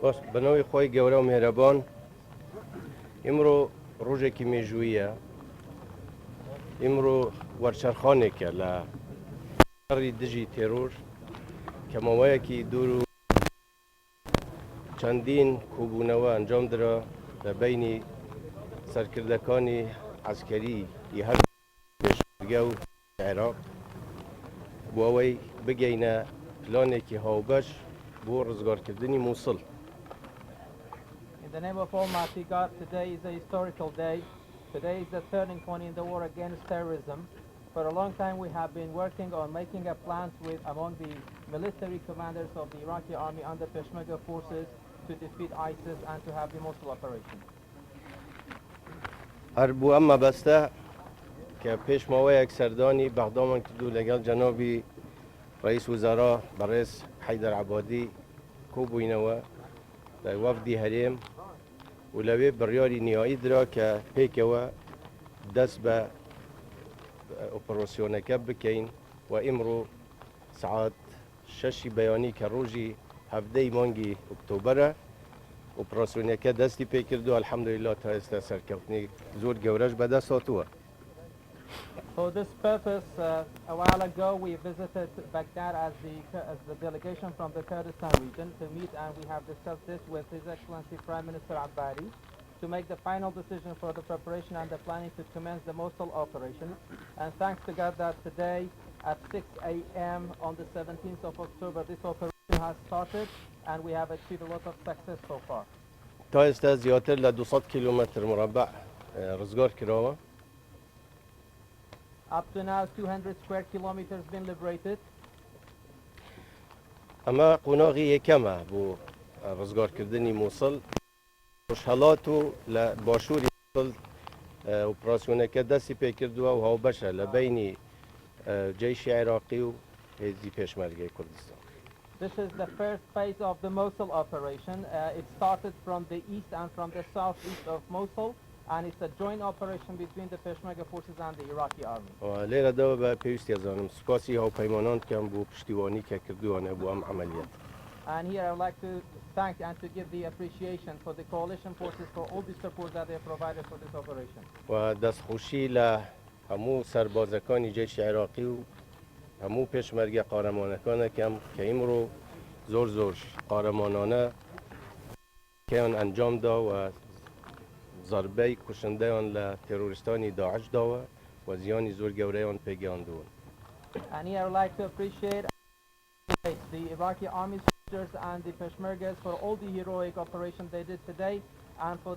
باش بناوی خۆی گەورە و مێرەبان ئیمڕۆ ڕۆژێکی مێژوویە ئیمڕۆ وەرچەرخانێکە لە شەڕی دژی تێرۆر کە ماوەیەکی دوور و چەندین کۆبوونەوە ئەنجام درا لە بینی سەرکردەکانی عەسکەری هەر پێشمەرگە و عێراق بۆ ئەوەی بگەینە پلانێکی هاوبەش بۆ ڕزگارکردنی مووسڵ. In the name of Almighty God, today is a historical day. Today is the turning point in the war against terrorism. For a long time we have been working on making a plan with among the military commanders of the Iraqi army under Peshmerga forces to defeat ISIS and to have the Mosul operation. هەربوو ئەم مەبەستە کە پێش ماوەیەک سەردانی بەغدامان کردو لەگەڵ جەنابی ڕئیس وزارا بەڕێز حەیدەر عەبادی کۆبووینەوە لە وەفدی هەرێم و لەوێ بڕیاری نیایی درا کە پێکەوە دەست بە ئۆپەراسیۆنەکە بکەین و ئیمڕۆ سعات 6 بەیانی کە ڕۆژی 17 مانگی ئۆکتۆبەرە ئۆپەراسیۆنەکە دەستی پێکردو ئەلحەمدولیلا تا ئێستا سەرکەوتنی زۆر گەورەش بەدەست هاتووە. For this purpose, a while ago we visited Baghdad as the delegation from the Kurdistan region to meet, and we have discussed this with His Excellency Prime Minister Abbari to make the final decision for the preparation and the planning to commence the Mosul operation. And thanks to God that today at 6 a.m. on the 17th of October this operation has started and we have achieved a lot of success so far. تا ئێستا زیاتر لە 200 کیلومتر مربع ڕزگار کراوە. Up to now 200 square kilometers been liberated. ئەمە قۆناغی یەکەمە بۆ ڕزگارکردنی مووسڵ. ڕۆژهەڵات و لە باشووری مووسڵ ئۆپەراسیۆنەکە دەستی پێکردووە و هاوبەشە لە بینی جەیشی عێراقی و هێزی پێشمەرگەی کوردستان. This is the first phase of the Mosul operation. It started from the east and from the southeast of Mosul, and it's a joint operation between the Peshmerga forces and the Iraqi army. لێرەدەوە بە پێویستی ئەزانم سوپاسی هاوپەیمانان بکەم بۆ پشتیوانی کە کردووانە بۆ ئەم عەمەلیات. And here I would like to thank and to give the appreciation for the coalition forces for all the support that they have provided for this operation. و دەستخۆشی لە هەموو سەربازەکانی جێشی عێراقی و هەموو پێشمەرگە قارەمانەکانەکەم کە ئیمڕۆ زۆر قارەمانانە کەیان ئەنجام دا و زەربەی کوشندەیان لە تێرۆریستانی داعش داوە و زیانی زۆر گەورەیان پێگەیاندوون. And here I would like to appreciate the Iraqi army soldiers and the Peshmergas for all the heroic operation they did today and for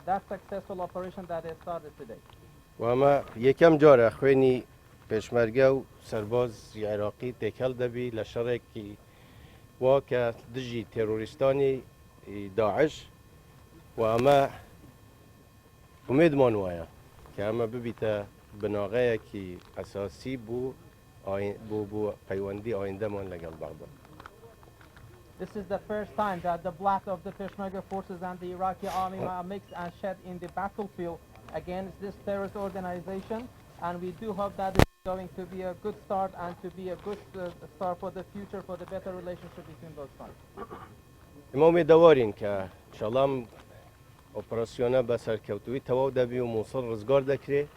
that successful operation that they started today. و ئەمە یەکەم جارە خوێنی پێشمەرگە و سەربازی عێراقی تێکەڵ دەبی لە شەڕێکی وا کە دژی تێرۆریستانی داعش و ئەمە ئومێدمان وایە کە ئەمە ببیتە بناغەیەکی ئەساسی بوو پەیوەندی ئایندەمان لەگەڵ بەغداد. This is the first time that the blood of the Peshmerga forces and the Iraqi army are mixed and shed in the battlefield against this terrorist organization, and we do hope that it is going to be a good start and to be a good start for the future, for the better relationship between both sides. ئێمە ئومێدەوارین کە ئینشاڵڵا ئۆپەراسیۆنە بە سەرکەوتووی تەواو دەبی و مووسڵ ڕزگار دەکرێت،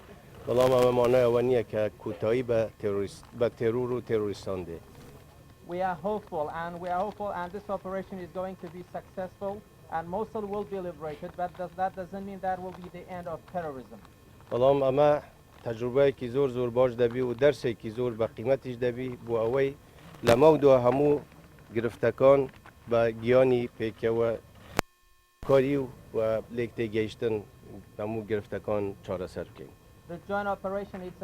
بەڵام ئەمە مانای ئەوە نییە کە کوتایی بە تێرور و تێرۆریستان دێ. We are hopeful and this operation is going to be successful and Mosul will be liberated, but that doesn't mean that will be the end of terrorism. بەڵام ئەمە تەجروبەیەکی زۆر باش دەبی و دەرسێکی زۆر بە قیمەتیش دەبی بۆ ئەوەی لەمەودووە هەموو گرفتەکان بە گیانی پێکەوە کاری و لێک تێگەیشتن هەموو گرفتەکان چارەسەر بکەین. The joint operation it's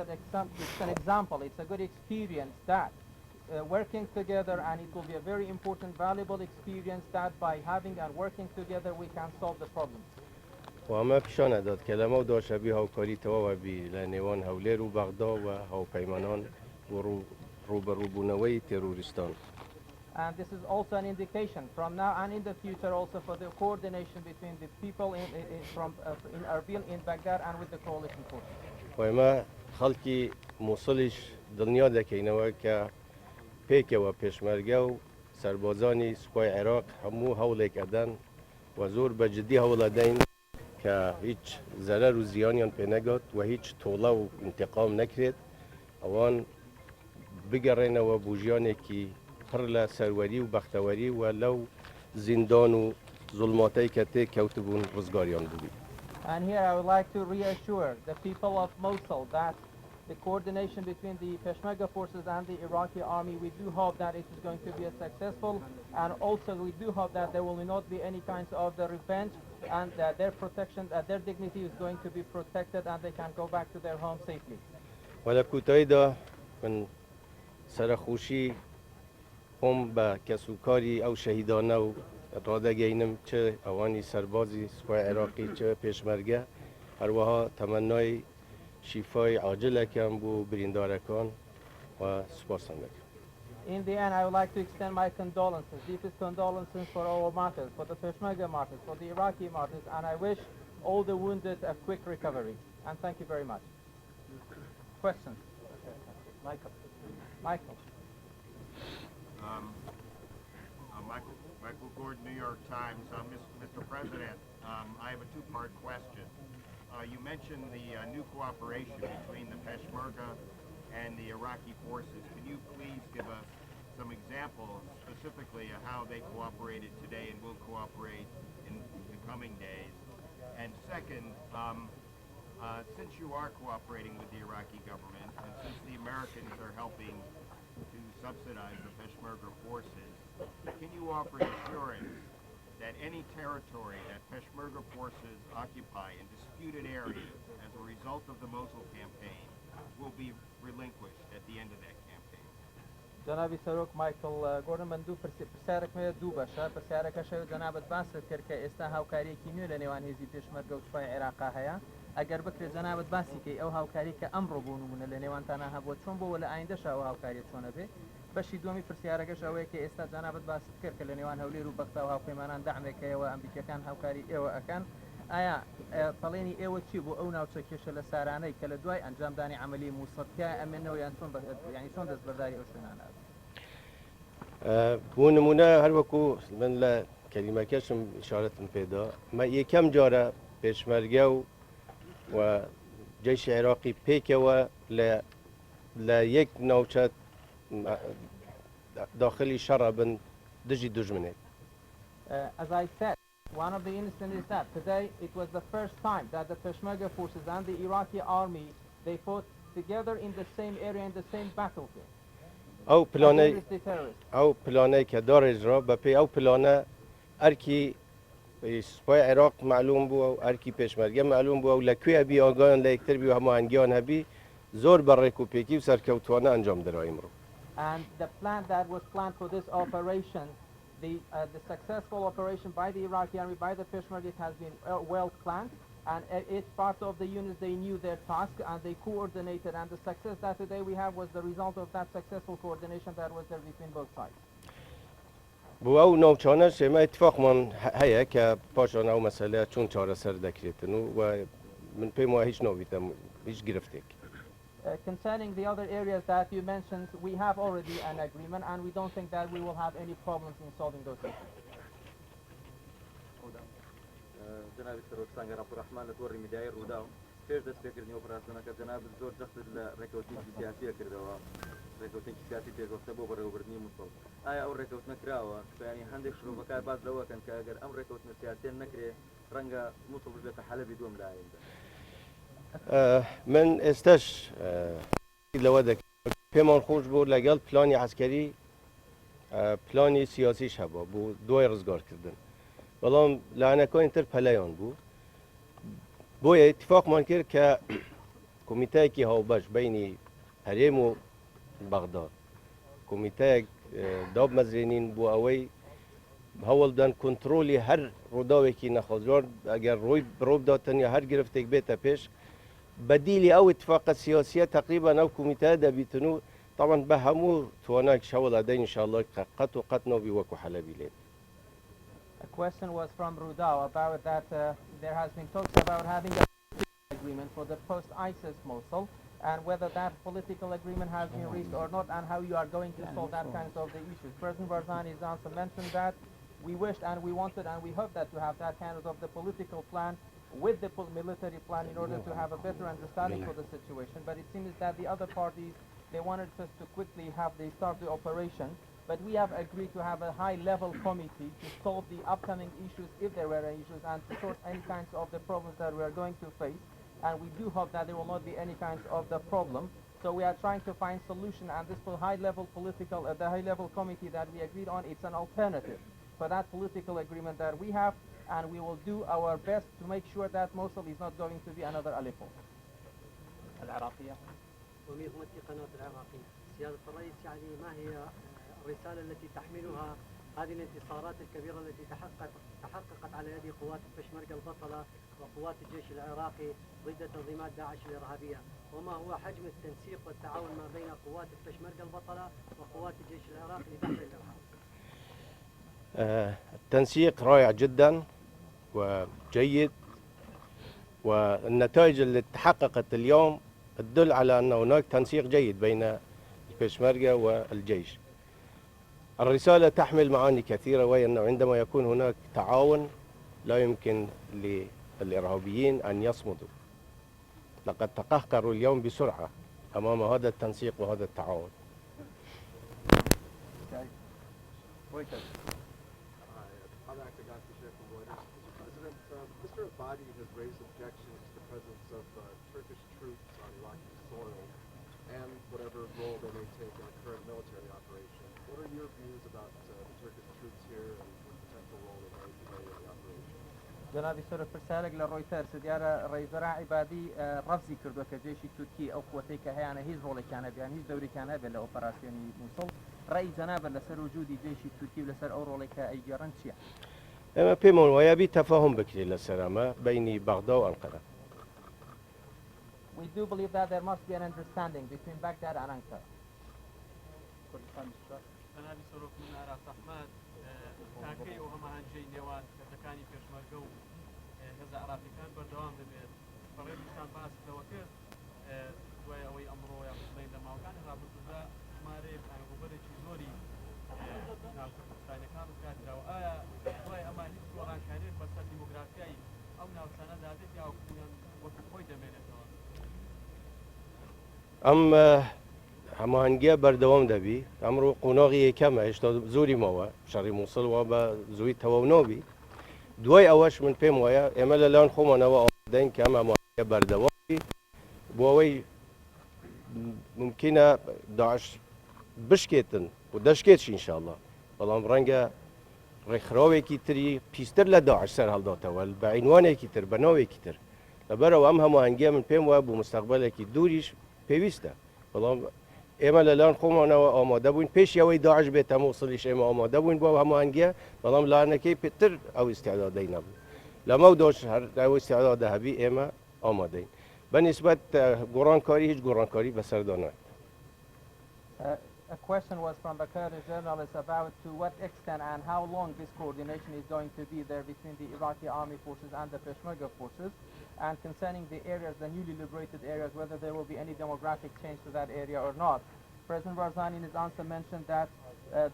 an example, it's a good experience that working together, and it will be a very important, valuable experience that by having and working together we can solve the problem. و ئەمە پیشانە داد کە لەمەودووە شەبی هاوکاری تەواوە بی لە نێوان هەولێر و بەغدا و هاوپەیمانان بۆ ڕوبەڕووبوونەوەی تێرۆریستان. And this is also an indication from now and in the future also for the coordination between the people in Erbil, in Baghdad, and with the coalition forces. و ئێمە خەڵکی مووسڵیش دڵنیا دەکەینەوە کە پێکەوە پێشمەرگە و سربازانی سپای عراق همو هەوڵێک ئەدەن و زۆر بەجددی هەوڵ ئەدەین کە هیچ زەرەر و زیانیان پێ نەگات و هیچ تۆڵە و انتقام نەکرێت ئەوان بگەڕێنەوە بۆ ژیانێکی پڕ لە سەروەری و بەختەوەری و لەو زیندان و زوڵماتەی کە تێکەوتبوون ڕزگاریان بووی. And here I would like to reassure the people of Mosul that the coordination between the Peshmerga forces and the Iraqi army, we do hope that it is going to be successful, and also we do hope that there will not be any kinds of the revenge, and that their protection, their dignity is going to be protected, and they can go back to their home safely. وەلە کوتاییدا من سەرخۆشی خۆم بە کەسوکاری ئەو شەهیدانە و ڕادەگەینم چ ئەوانی سەربازی سوپای عێراقی چ پێشمەرگە هەروەها تەمەنای شیفای عاجلەکەم بۆ بریندارەکان و سوپاسم دەکەم. In the end, I would like to extend my condolences, deepest condolences for our martyrs, for the Peshmerga martyrs, for the Iraqi martyrs, and I wish all the wounded a quick recovery. And thank you very much. Questions? Michael. Michael Gordon, New York Times. Mr. President, I have a two-part question. You mentioned the new cooperation between the Peshmerga and the Iraqi forces. Can you please give us some examples specifically of how they cooperated today and will cooperate in the coming days? And second, since you are cooperating with the Iraqi government and since the Americans are helping to subsidize the Peshmerga forces, can you offer assurance that any territory that Peshmerga forces occupy in disputed areas as a result of the Mosul campaign will be relinquished at the end of that campaign? جنابی سەرۆک مایکل گۆردن من دوو پرسیارێکمەیە دوو بەشە پرسیارەکەشەوە جەنابەت باست کرد کە ئێستا هاوکاریەکی نوێ لە نێوان هێزی پێشمەرگە و سوپای عێراقا هەیە ئەگەر بکرێت جەنابەت باسی کەی ئەو هاوکاری کە ئەمڕۆ بۆ نمونە لە نێوانتانە هەبووە چۆن بۆ لە ئایندەشە ئەو هاوکاریە چۆنە بێ بەشی دووەمی پرسیارەکەش ئەوەیە کە ئێستا جەنابەت باست کرد کە لە نێوان هەولێر و بەختە و هاوپەیمانان دەعمێکەوە ئەمریکەکان هاوکاری ئێوە ئەکەن ئایا پەڵێنی ئێوە چی بۆ ئەو ناوچە کێشە لە سارانەی کە لە دوای ئەنجامدانی عملی مووسڵکە ئەمێنەوە یان چۆن یعنی چۆن دەستبەرداری ئەو شوێنانە بۆ نمونە هەروەکو من لە کەلیمەکەشم ئیشارەتم پێدا یەکەم جارە پێشمەرگە و جەیشی عێراقی پێکەوە لە یەک ناوچە داخلی شەڕە بن دژی دوژمنێک. As I said, one of the incidents is that today it was the first time that the Peshmerga forces and the Iraqi army they fought together in the same area in the same battlefield. ئەو پلانەی کە داڕێژرا بە پێی ئەو پلانە ئەرکی سوپای عێراق معلوم بووە و ئەرکی پێشمەرگە معلوم بووە و لەکوێ ئەبی ئاگایان لە یەکتر بی و هەموو هەنگیان هەبی زۆر بە ڕێکوپێکی و سەرکەوتوانە ئەنجام درا ئیمڕۆ. And the plan that was planned for this operation, the successful operation by the Iraqi army, by the Peshmerga, has been well planned, and each part of the units, they knew their task and they coordinated, and the success that today we have was the result of that successful coordination that was there between both sides. بۆ ئەو ناوچانە شێمە اتفاقمان هەیە کە پاشان ئەو مەسەلە چۆن چارەسەر دەکرێتن و من پێم وایە هیچ ناویتە هیچ گرفتێک. Concerning the other areas that you mentioned, we have already an agreement and we don't think that we will have any problems in solving those issues. جناب السروق سانجر عبد الرحمن لتوري مداير وداو پێش دەست پێکردنی ئۆپراسیۆنەکە جەناب زۆر دەستت لە ڕێکەوتنی سیاسیە کردەوە ڕێکەوتنی سیاسی پێگەوتە بۆ بەڕێوەبردنی مووسڵ ئایا ئەو ڕێکەوتنە کراوە ینی هەندێک شرۆڤەکار باز لەوەکەن کە ئەگەر ئەم ڕێکەوتنە سیاسیان نەکرێ ڕەنگە مووسڵ بژێتە حەلەبی دووەم لە ئایندە. من ئێستش لەوە دەکەم پێمان خۆش بوو لەگەڵ پلانی عسکەری پلانی سیاسیش هەبوو بۆ دوای ڕزگارکردن بەڵام لایەنەکانی تر پەلەیان بوو بۆیە اتفاقمان کرد کە کۆمیتەیەکی هاوبەش بینی هەرێم و بەغداد کۆمیتەیەک دابمەزرێنین بۆ ئەوەی هەوڵ بدەن کۆنتڕۆلی هەر ڕووداوێکی نەخۆزگار ئەگەر ڕووی ڕۆ بداتن یا هەر گرفتێک بێتە پێش بەدیلی ئەو اتفاقە سیاسیە تقریبا ئەو کۆمیتەیە دەبیتن و طبعا بە هەموو تواناک شەوڵ ئەدەین ئینشاءالله قەت و قەت نەبی وەکو حەلەبی لێن. A question was from Rudao about that there has been talks about having an agreement for the post-ISIS Mosul, and whether that political agreement has been reached or not, and how you are going to solve that kinds of the issues. President Barzani's answer mentioned that we wished and we wanted and we hope that to have that kind of the political plan with the military plan in order to have a better understanding for the situation. But it seems that the other parties, they wanted us to quickly start the operation. But we have agreed to have a high-level committee to solve the upcoming issues, if there were any issues, and to sort any kinds of the problems that we are going to face. And we do hope that there will not be any kinds of the problem. So we are trying to find solution, and this high-level political, the high-level committee that we agreed on, it's an alternative for that political agreement that we have, and we will do our best to make sure that Mosul is not going to be another Aleppo. العراقية ومنظمة قناة العراقية. سيادة الرئيس، يعني ما هي الرسالة التي تحملها هذه الانتصارات الكبيرة التي تحققت على يد قوات البشمركة البطلة وقوات الجيش العراقي ضد تنظيمات داعش الإرهابية، وما هو حجم التنسيق والتعاون ما بين قوات البشمركة البطلة وقوات الجيش العراقي لدحر الإرهاب؟ التنسيق رائع جدا وجيد، والنتائج اللي تحققت اليوم تدل على أن هناك تنسيق جيد بين البشمركة والجيش. الرسالة تحمل معاني كثيرة، وهي أنه عندما يكون هناك تعاون لا يمكن للإرهابيين أن يصمدوا. لقد تقهقروا اليوم بسرعة أمام هذا التنسيق وهذا التعاون. Mr. Abadi has raised objections to the presence of Turkish troops on Iraqi soil and whatever role they may take in the current military operation. What are your views about the Turkish troops here and what potential role they may play in the operation? جنابی سر پرسیارێک لە ڕۆیتەرس دیارە ڕێزەرا عیبادی ڕەفزی کردووە کە جێشی تورکی ئەو قوتەی کە هەیەە هیچ ڕۆڵێکیان هەبیان هیچ دەورێکیان هەبێت لە ئۆپەراسیۆنی مووسڵ. ڕێی جەنابەت لەسەر وجودی جێشی تورکی و لەسەر ئەو ڕۆڵێک کە ئەیگەڕن چییە؟ ئێمە پێمان وایە بی تەفاهم بکرێت لەسەر ئەمە بینی بەغدا و ئەنقەرە. We do believe that there must be an understanding between Baghdad and Ankara. جنابی سەرۆکمن ئاراس ئەحمەد تاکەی ئەو هەمە هەنجەی نێوان کەسەکانی پێشمەرگە و هێزە عراقیەکان بەردەوام دەبێت. بەڕێزیشان باسەوە کرد دوای ئەوەی ئەمڕۆ یان بڵێن لە ماوەکانی ڕابردوودا ژمارەیەک ئاگوبەرێکی زۆری ناوچەکستانیەکان بکاتراوە. ئایا دوای ئەمان هیچ گۆڕانکاریێک بەسەر دیموگرافیایی ئەو ناوچانەدا دێت یا وەکو خۆی دەمێنێتەوە؟ ئەم هەماهەنگیە بەردەوام دەبی. ئەمڕۆ قۆناغی یەکەمە، هێشتا زۆری ماوە شەڕی مووسڵ وا بە زووی تەواو نابی. دوای ئەوەش من پێم وایە ئێمە لەلایەن خۆمانەوە ئامادەین کە ئەم هەماهەنگیە بەردەوامی بۆ ئەوەی ممکنە داعش بشکێتن و دەشکێتش ئینشاءڵڵا، بەڵام ڕەنگە ڕێکخراوێکی تری پیستر لە داعش سەر هەڵداتەوە بە عینوانێکی تر بە ناوێکی تر. لەبەرەوە ئەم هەماهەنگیە من پێم وایە بۆ مستەقبەلێکی دووریش پێویستە، بەڵام ئێمە لەلایەن خۆمانەوە ئامادە بووین پێشی ئەوەی داعش بێتە مووسڵیش ئێمە ئامادە بووین بۆ هەماهەنگیە، بەڵام لایەنەکەی پێتر ئەو ئیستیعدادەی نەبوو. لەمە دۆش هەر ئەو ئیستیعدادە هەبی ئێمە ئامادەین. بەنسبەت گۆڕانکاری هیچ گۆڕانکاری بەسەردا نایێت. A question was from the Kurdish journalist about to what extent and how long this coordination is going to be there between the Iraqi army forces and the Peshmerga forces, and concerning the areas, the newly liberated areas, whether there will be any demographic change to that area or not. President Barzani in his answer mentioned that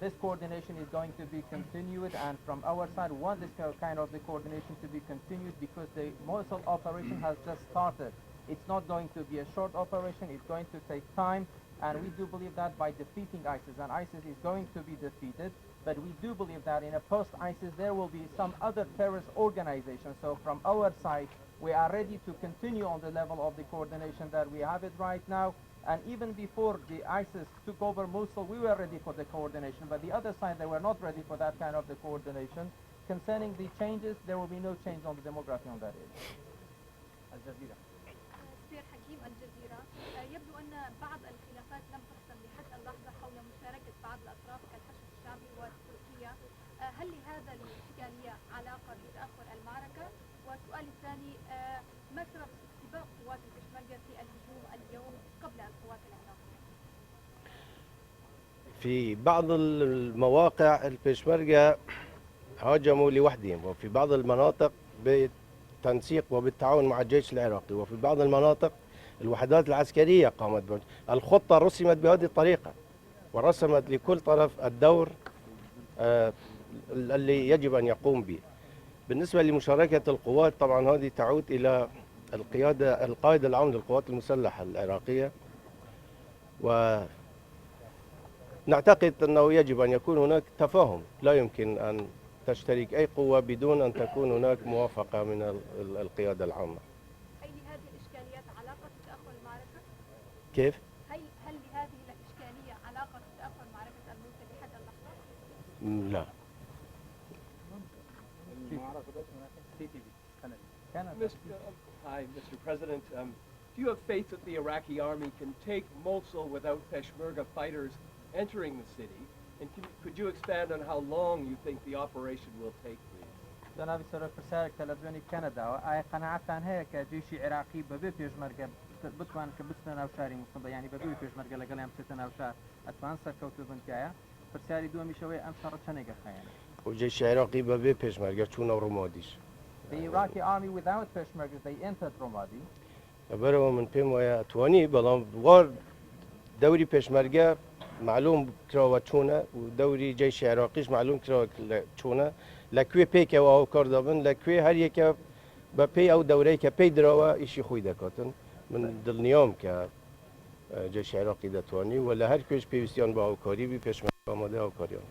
this coordination is going to be continued, and from our side we want this kind of the coordination to be continued because the Mosul operation has just started. It's not going to be a short operation, it's going to take time. And we do believe that by defeating ISIS, and ISIS is going to be defeated, but we do believe that in a post-ISIS there will be some other terrorist organization. So from our side, we are ready to continue on the level of the coordination that we have it right now. And even before the ISIS took over Mosul, we were ready for the coordination, but the other side, they were not ready for that kind of the coordination. Concerning the changes, there will be no change on the demography on that area. الجزيرة. يبدو أن بعض الخلافات لم تحسم لحد اللحظة حول مشاركة بعض الأطراف كالحشد الشعبي وتركيا. هل لهذا الإشكالية علاقة بتأخر المعركة؟ والسؤال الثاني، ما سبب استباق قوات البشمركة في الهجوم اليوم قبل القوات العراقية؟ في بعض المواقع البشمركة هاجموا لوحدهم، وفي بعض المناطق بالتنسيق وبالتعاون مع الجيش العراقي، وفي بعض المناطق الوحدات العسكرية قامت بها. الخطة رسمت بهذه الطريقة ورسمت لكل طرف الدور اللي يجب أن يقوم به. بالنسبة لمشاركة القوات طبعا هذه تعود إلى القائد العام للقوات المسلحة العراقية، ونعتقد أنه يجب أن يكون هناك تفاهم. لا يمكن أن تشترك أي قوة بدون أن تكون هناك موافقة من القيادة العامة. هل لهذه الإشكاليات علاقة بتأخر المعركة؟ كيف؟ هل لهذه الإشكالية علاقة بتأخر معركة الموسى لحد اللحظة؟ لا. Hi, Mr. President. Do you have faith that the Iraqi army can take Mosul without Peshmerga fighters entering the city? And could you expand on how long you think the operation will take, please? جناب سر پرسیارێک تەلەڤیزیۆنی کەنەداوە ئایا قەنەعەتتان هەیە کە جێشی عێراقی بەبێ پێشمەرگە بتوان کە بچنە ناو شاری موسڵ یعنی بەبێ پێشمەرگە لەگەڵیان بچێتە ناو شار ئەتوان سەرکەوتو بنکایە؟ پرسیاری دووەمیشەوەی ئەم شەڕە چەندێکە خەیانە؟ وجيش العراقي ببي پێشمەرگە چوونە ڕۆمادیش. The Iraqi army without peshmergas they entered Ramadi. لەبەرەوە من پێم وایە ئەتوانی بەڵام وار دەوری پێشمەرگە معلوم کراوە چوونە و دەوری جەیشی عێراقیش معلوم کراوە چوونە لەکوێ پێکەوە هاوکار دەبن لەکوێ هەر یەکە بە پێی ئەو دەورەی کە پێی درەوە ئیشی خۆی دەکاتن. من دڵنیام کە جەیشی عێراقی دەتوانی و لە هەر کوێش پێویستیان بە هاوکاری بی پێشمەرگە ئامادە هاوکاریان.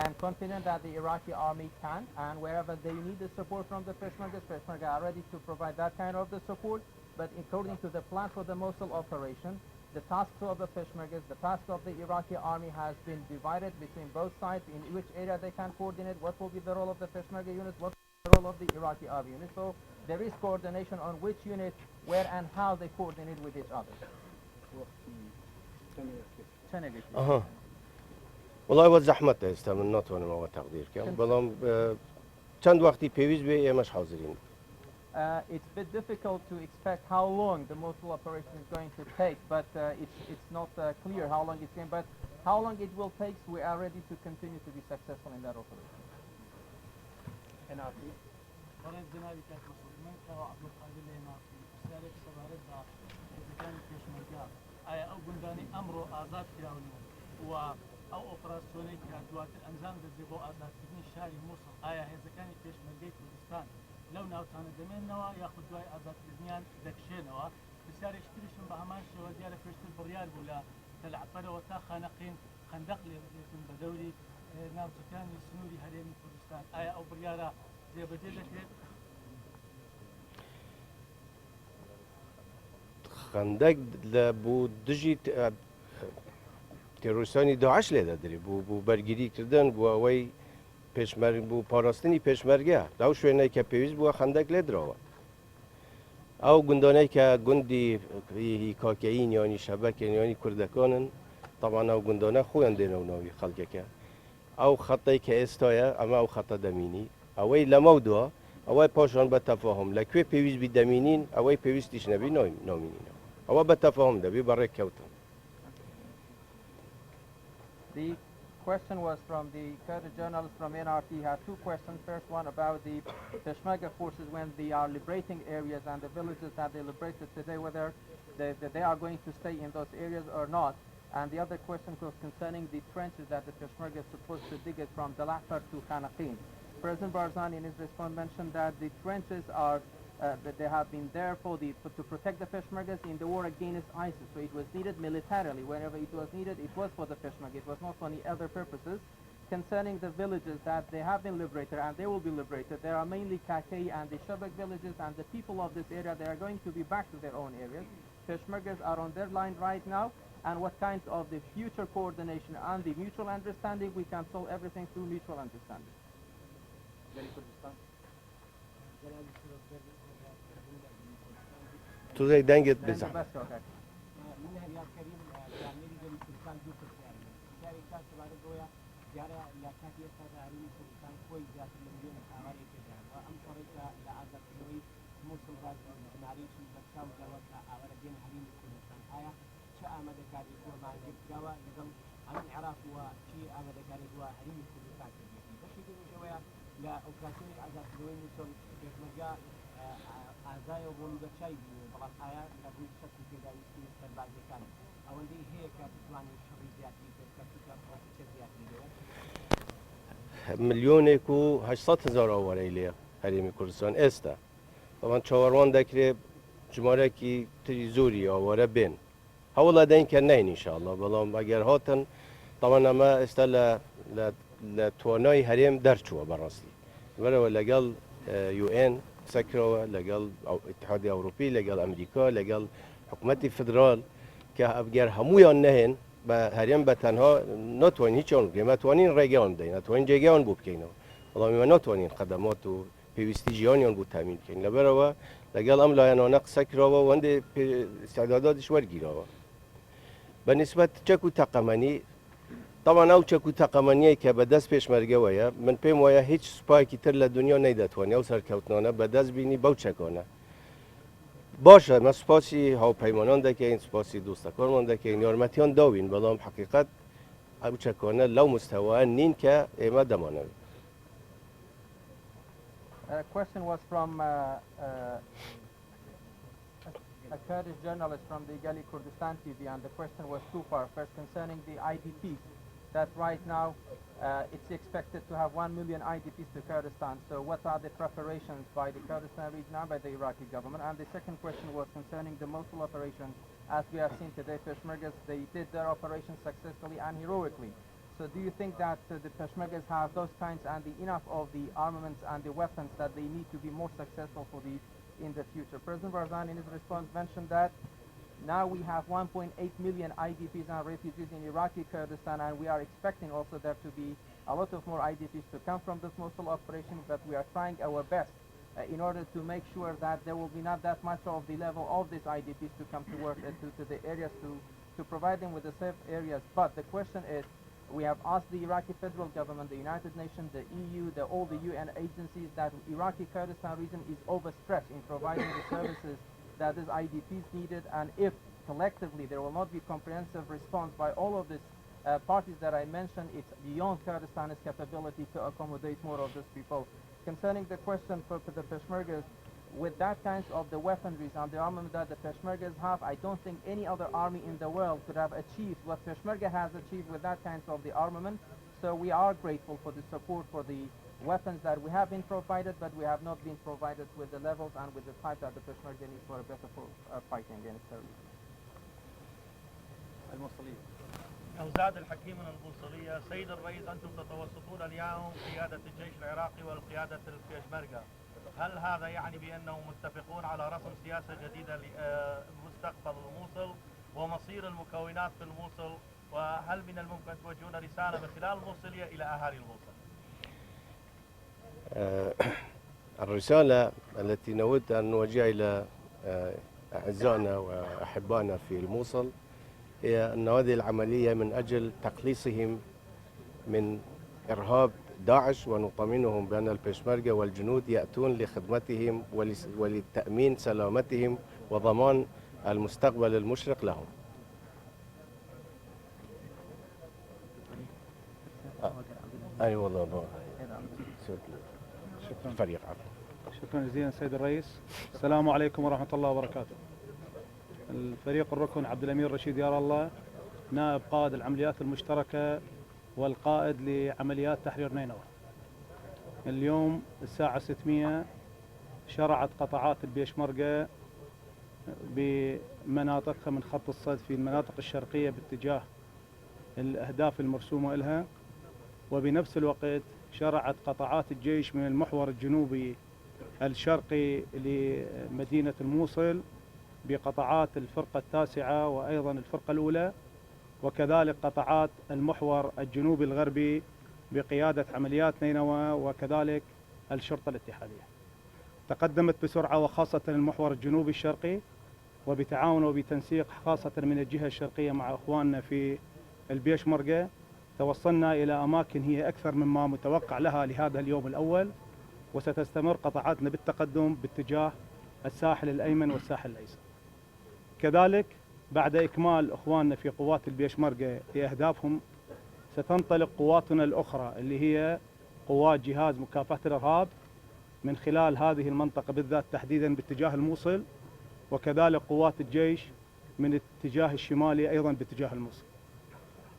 I am confident that the Iraqi army can, and wherever they need the support from the Peshmergas, Peshmerga are ready to provide that kind of the support. But according to the plan for the Mosul operation, the tasks of the Peshmergas, the task of the Iraqi army has been divided between both sides in which area they can coordinate, what will be the role of the Peshmerga unit, what will be the role of the Iraqi army unit. So there is coordination on which unit, where and how they coordinate with each other. والله وە زەحمەتە ئێستا من ناتوانمەوە تەقدیر بکەم بەڵام چەند وەختی پێویست بێ ئێمەش حاضرین. It's a bit difficult to expect how long the Mosul operation is going to take, but it's not clear how long it's going. But how long it will take, we are ready to continue to be successful in that operation. ئەو ئۆپراسیۆنەی کە دواتر ئەنجام دەدرێت بۆ ئازادکردنی شاری مووسڵ ئایا هێزەکانی پێشمەرگەی کوردستان لەو ناوچانە دەمێننەوە یاخود دوای ئازادکردنیان دەکشێنەوە. پرسیارێکی تریشم بە هەمان شێوە دیارە پێشتر بڕیار بوو لە تەلعفەرەوە تا خانەقین خەندەق لێ بدرێتن بە دەوری ناوچەکانی سنووری هەرێمی کوردستان. ئایا ئەو بڕیارە جێبەجێ دەکرێت؟ خەندەق بۆ دژی تێرۆریستانی داعش لێ دەدرێت بوو بەرگریکردن بۆ ئەوەی بوو پاراستنی پێشمەرگە لەو شوێنەی کە پێویست بووە خەندەق لێ درەوە. ئەو گوندانەی کە گوندی کاکەین یانی شەبەکێن یانی کوردەکانن تەوانا ئەو گوندانە خۆیان دێنەوە ناوی خەڵکەکە. ئەو خەتەی کە ئێستاە ئەمە ئەو خەتە دەمینی ئەوەی لەمە دووە ئەوەی پاشان بە تەفاهم لەکوێ پێویست بی دەمینین ئەوەی پێویستیش نەبی نامینینەوە ئەوە بە تەفاهم دەبی بەڕێک کەوتن. The question was from the Kurdish journalist from NRT. He had two questions. First one about the Peshmerga forces when they are liberating areas and the villages that they liberated today, whether they are going to stay in those areas or not. And the other question was concerning the trenches that the Peshmerga is supposed to dig it from Dalafar to Khanaqin. President Barzani in his response mentioned that the trenches are that they have been there to protect the Peshmergas in the war against ISIS. So it was needed militarily. Whenever it was needed, it was for the Peshmerga. It was not for any other purposes. Concerning the villages that they have been liberated and they will be liberated, there are mainly Kakei and the Shabak villages, and the people of this area, they are going to be back to their own areas. Peshmergas are on their line right now, and what kinds of the future coordination and the mutual understanding, we can solve everything through mutual understanding. توزای دەنگت بزن. ئازایە بۆ لوگەچای بەڵام ئایا لەبووی شەکی پێداویستی سەربازەکانی ئەوەندەی هەیە کە بتوانێت شەڕی زیاتری بکات چه زیاتری دەوێت ملیۆنێک و 800,000 ئاوارەی لێ هەرێمی کوردستان ئێستا بەڵام چاوەڕوان دەکرێت ژمارەکی تری زۆری ئاوارە بێن هەوڵە دەین کە نین ئینشاءڵڵا بەڵام ئەگەر هاتن تاوان ئەمە ئێستا لە توانای هەرێم دەرچووە بەڕاستی بەرەوە لەگەڵ UN سەکرەوە لەگەڵ ئیتحادی ئەوروپی لەگەڵ ئەمریکا لەگەڵ حکوومەتی فدرال کە ئەگەر هەمویان نەهێن بە هەرێم بە تەنها ناتوانین هیچیان بکەین ناتوانین ڕێگەیان بدەین ناتوانین جێگەیان بۆ بکەینەوە بەڵام ئێمە ناتوانین خەدەمات و پێویستی ژیانیان بۆ تامین بکەین لەبەرەوە لەگەڵ ئەم لایەنانە قسە کراوە و هەندێک استعداداتیش وەرگیراوە بەنسبەت چەک و تەقەمەنی طبعا ئەو چەک و تەقەمەنیەی کە بەدەست پێشمەرگەوەیە من پێم وایە هیچ سوپایەکی تر لە دنیا نەیدەتوانێت ئەو سەرکەوتنانە بەدەست بینی بەو چەکانە باشە مە سوپاسی هاوپەیمانان دەکەین سوپاسی دۆستەکانمان دەکەین یارمەتیان داوین بەڵام حقیقەت ئەو چەکانە لەو مستەوایە نین کە ئێمە دەمانەوێت. Question was from a Kurdish journalist from the Gali Kurdistan TV, and the question was two-part. First, concerning the IDPs, that right now it's expected to have 1 million IDPs to Kurdistan. So what are the preparations by the Kurdistan region and by the Iraqi government? And the second question was concerning the Mosul operation. As we have seen today, Peshmergas, they did their operation successfully and heroically. So do you think that the Peshmergas have those kinds and enough of the armaments and the weapons that they need to be more successful for the in the future? President Barzani in his response mentioned that now we have 1.8 million IDPs and refugees in Iraqi Kurdistan, and we are expecting also there to be a lot of more IDPs to come from this Mosul operation, but we are trying our best in order to make sure that there will be not that much of the level of these IDPs to come to work to the areas to provide them with the safe areas. But the question is, we have asked the Iraqi federal government, the United Nations, the EU, all the UN agencies that Iraqi Kurdistan region is overstretched in providing the services that these IDPs needed, and if collectively there will not be comprehensive response by all of these parties that I mentioned, it's beyond Kurdistan's capability to accommodate more of these people. Concerning the question for the Peshmergas, with that kinds of the weaponry and the armament that the Peshmergas have, I don't think any other army in the world could have achieved what Peshmerga has achieved with that kinds of the armament. So we are grateful for the support for the weapons that we have been provided, but we have not been provided with the levels and with the type that the Peshmerga needs for a better fighting against terrorism. الموصلية أوزاد الحكيم من الموصلية. سيد الرئيس، أنتم تتوسطون اليوم قيادة الجيش العراقي والقيادة البيشمركة، هل هذا يعني بأنهم متفقون على رسم سياسة جديدة لمستقبل الموصل ومصير المكونات في الموصل؟ وهل من الممكن توجهون رسالة من خلال الموصلية إلى أهالي الموصل؟ الرسالة التي نود أن نوجهها إلى أعزائنا وأحبائنا في الموصل هي أن هذه العملية من أجل تقليصهم من إرهاب داعش، ونطمئنهم بأن البيشمركة والجنود يأتون لخدمتهم ولتأمين سلامتهم وضمان المستقبل المشرق لهم. أي والله الفريق شكرا جزيلا سيد الرئيس. السلام عليكم ورحمة الله وبركاته. الفريق الركن عبد الأمير رشيد يار الله، نائب قائد العمليات المشتركة والقائد لعمليات تحرير نينوى. اليوم الساعة 600 شرعت قطعات البيشمركة بمناطقها من خط الصد في المناطق الشرقية باتجاه الأهداف المرسومة لها، وبنفس الوقت شرعت قطعات الجيش من المحور الجنوبي الشرقي لمدينة الموصل بقطعات الفرقة التاسعة وأيضا الفرقة الأولى، وكذلك قطعات المحور الجنوبي الغربي بقيادة عمليات نينوى وكذلك الشرطة الاتحادية. تقدمت بسرعة وخاصة المحور الجنوبي الشرقي، وبتعاون وبتنسيق خاصة من الجهة الشرقية مع أخواننا في البيشمركة توصلنا إلى أماكن هي أكثر مما متوقع لها لهذا اليوم الأول، وستستمر قطعاتنا بالتقدم باتجاه الساحل الأيمن والساحل الأيسر. كذلك بعد إكمال أخواننا في قوات البيشمركة لأهدافهم ستنطلق قواتنا الأخرى اللي هي قوات جهاز مكافحة الإرهاب من خلال هذه المنطقة بالذات تحديدا باتجاه الموصل، وكذلك قوات الجيش من الاتجاه الشمالي أيضا باتجاه الموصل.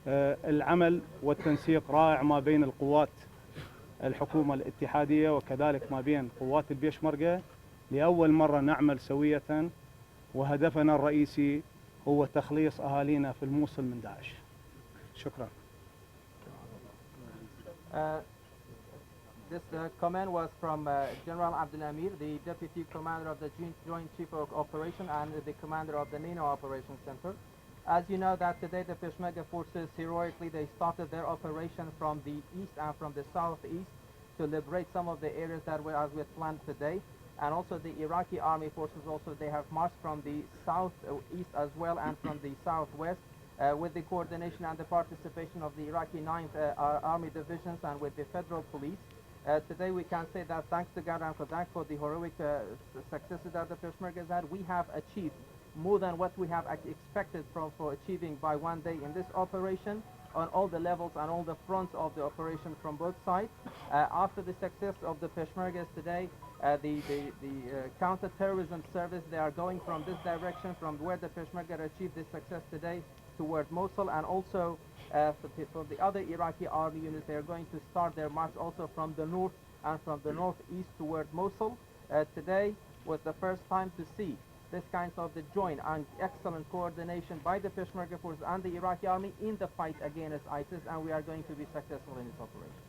العمل والتنسيق رائع ما بين القوات الحكومة الاتحادية وكذلك ما بين قوات البيشمركة. لأول مرة نعمل سوية، وهدفنا الرئيسي هو تخليص أهالينا في الموصل من داعش. شكرا. This comment was from General Abdul Amir, the Deputy Commander of the Joint Chief of Operation and the Commander of the NATO Operations Center. As you know that today the Peshmerga forces heroically they started their operation from the east and from the southeast to liberate some of the areas that were as we had planned today. And also the Iraqi army forces also they have marched from the southeast as well and from the southwest with the coordination and the participation of the Iraqi 9th Army Divisions and with the federal police. Today we can say that thanks to God and for the heroic successes that the Peshmergas had, we have achieved more than what we have expected for achieving by one day in this operation on all the levels and all the fronts of the operation from both sides. After the success of the Peshmergas today, the counter-terrorism service, they are going from this direction, from where the Peshmerga achieved this success today toward Mosul, and also for the other Iraqi army units, they are going to start their march also from the north and from the northeast toward Mosul. Today was the first time to see this kind of the joint and excellent coordination by the Peshmerga forces and the Iraqi army in the fight against ISIS, and we are going to be successful in this operation.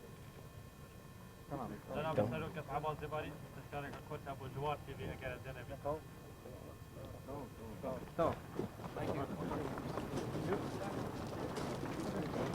Thank you.